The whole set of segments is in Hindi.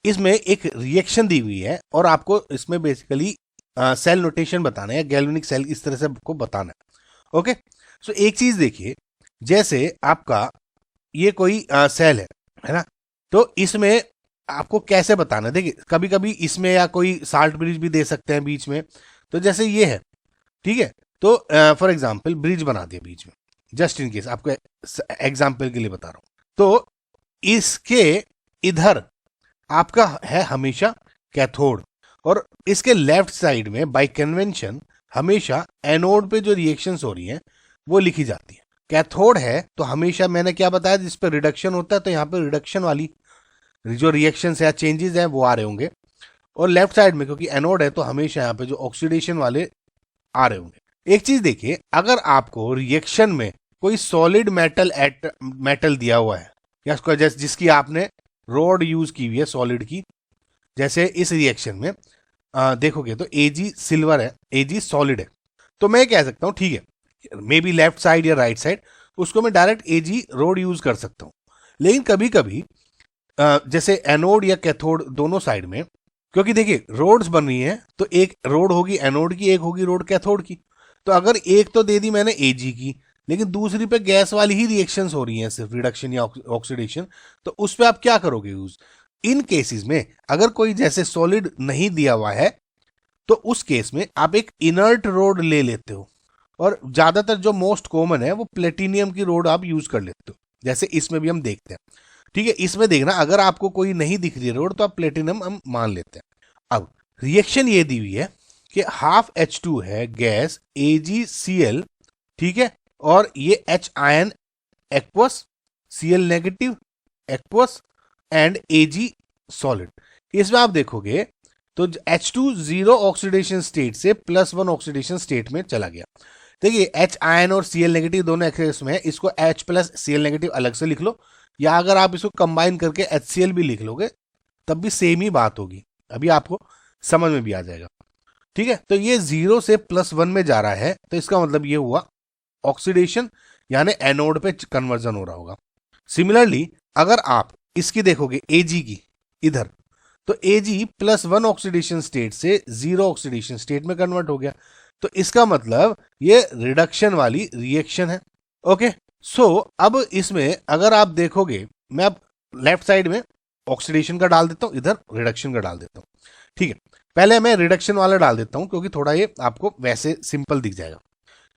इसमें एक रिएक्शन दी हुई है और आपको इसमें बेसिकली सेल नोटेशन बताना है, गैल्वेनिक सेल इस तरह से आपको बताना है। ओके, सो एक चीज देखिए, जैसे आपका ये कोई सेल है ना, तो इसमें आपको कैसे बताना है, देखिए कभी कभी इसमें या कोई साल्ट ब्रिज भी दे सकते हैं बीच में। तो जैसे ये है, ठीक है, तो फॉर एग्जाम्पल ब्रिज बना दिया बीच में, जस्ट इन केस आपको एग्जाम्पल के लिए बता रहा हूं। तो इसके इधर आपका है हमेशा कैथोड, और इसके लेफ्ट साइड में बाय कन्वेंशन हमेशा एनोड पे जो रिएक्शंस हो रही हैं वो लिखी जाती है। कैथोड है तो हमेशा मैंने क्या बताया, जिस पे रिडक्शन होता है तो यहाँ पे रिडक्शन वाली जो रिएक्शंस या चेंजेस हैं वो आ रहे होंगे, और लेफ्ट साइड में क्योंकि एनोड है तो हमेशा यहाँ पे जो ऑक्सीडेशन वाले आ रहे होंगे। एक चीज देखिए, अगर आपको रिएक्शन में कोई सॉलिड मेटल दिया हुआ है, या जिसकी आपने रोड यूज की हुई है सॉलिड की, जैसे इस रिएक्शन में देखोगे तो Ag सिल्वर है, Ag सॉलिड है, तो मैं कह सकता हूं ठीक है, मे बी लेफ्ट साइड या राइट साइड, उसको मैं डायरेक्ट Ag रोड यूज कर सकता हूं। लेकिन कभी कभी जैसे एनोड या कैथोड दोनों साइड में, क्योंकि देखिए रोड्स बन रही हैं, तो एक रोड होगी एनोड की, एक होगी रोड कैथोड की। तो अगर एक तो दे दी मैंने Ag की, लेकिन दूसरी पे गैस वाली ही रिएक्शंस हो रही हैं, सिर्फ रिडक्शन या ऑक्सीडेशन, तो उस पर आप क्या करोगे यूज। इन केसेस में अगर कोई जैसे सॉलिड नहीं दिया हुआ है तो उस केस में आप एक इनर्ट रोड ले लेते हो, और ज्यादातर जो मोस्ट कॉमन है वो प्लेटिनियम की रोड आप यूज कर लेते हो, जैसे इसमें भी हम देखते हैं। ठीक है, इसमें देखना अगर आपको कोई नहीं दिख रही है रोड तो आप प्लेटिनम हम मान लेते हैं। अब रिएक्शन ये दी हुई है कि हाफ H2 है गैस AgCl, ठीक है, और ये H ion aqueous, Cl negative aqueous and Ag solid. इसमें आप देखोगे तो H2 जीरो ऑक्सीडेशन स्टेट से +1 ऑक्सीडेशन स्टेट में चला गया। देखिए H आयन और Cl नेगेटिव दोनों एक्सेस में है, इसको H प्लस Cl नेगेटिव अलग से लिख लो, या अगर आप इसको कंबाइन करके HCl भी लिख लोगे तब भी सेम ही बात होगी, अभी आपको समझ में भी आ जाएगा। ठीक है, तो ये 0 से +1 में जा रहा है, तो इसका मतलब ये हुआ ऑक्सीडेशन, यानी एनोड पे कन्वर्जन हो रहा होगा। सिमिलरली अगर आप इसकी देखोगे Ag की इधर, तो Ag +1 ऑक्सीडेशन स्टेट से 0 ऑक्सीडेशन स्टेट में कन्वर्ट हो गया, तो इसका मतलब ये रिडक्शन वाली रिएक्शन है। ओके, सो अब इसमें अगर आप देखोगे, मैं अब लेफ्ट साइड में ऑक्सीडेशन का डाल देता हूं, इधर रिडक्शन का डाल देता हूं। ठीक है, पहले मैं रिडक्शन वाला डाल देता हूं क्योंकि थोड़ा ये आपको वैसे सिंपल दिख जाएगा।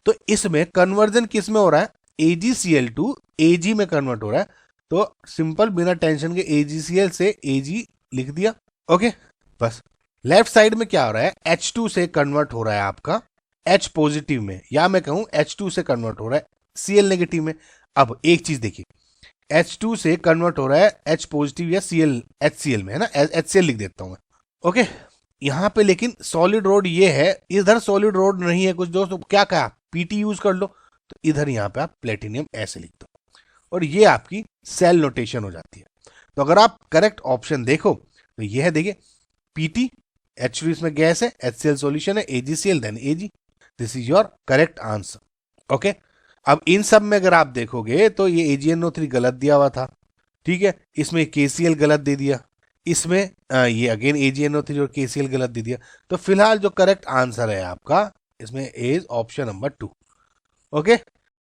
तो इसमें कन्वर्जन किस में हो रहा है, AgCl टू Ag में कन्वर्ट हो रहा है, तो सिंपल बिना टेंशन के AgCl से Ag लिख दिया। ओके, बस लेफ्ट साइड में क्या हो रहा है, H2 से कन्वर्ट हो रहा है आपका H पॉजिटिव में, या मैं कहूं H2 से कन्वर्ट हो रहा है Cl नेगेटिव में। अब एक चीज देखिए, H2 से कन्वर्ट हो रहा है H पॉजिटिव या HCl में, है ना, HCl लिख देता हूं मैं। ओके, यहां पे लेकिन सॉलिड रोड ये है, इधर सॉलिड रोड नहीं है कुछ दोस्तों, क्या कहा PT यूज कर लो, तो इधर यहां पे आप प्लेटिनियम ऐसे लिख दो, और ये आपकी सेल नोटेशन हो जाती है। तो अगर आप करेक्ट ऑप्शन देखो तो ये है, देखिए PT, H2 इसमें गैस है, HCl सॉल्यूशन है, AgCl then Ag, this is your correct answer. Okay, अब इन सब में अगर आप देखोगे तो ये AgNO3 गलत दिया हुआ था, ठीक है, इसमें KCl गलत दे दिया, इसमें ये अगेन AgNO3 और KCl गलत दे दिया, तो फिलहाल जो करेक्ट आंसर है आपका इसमें इज ऑप्शन नंबर 2। ओके,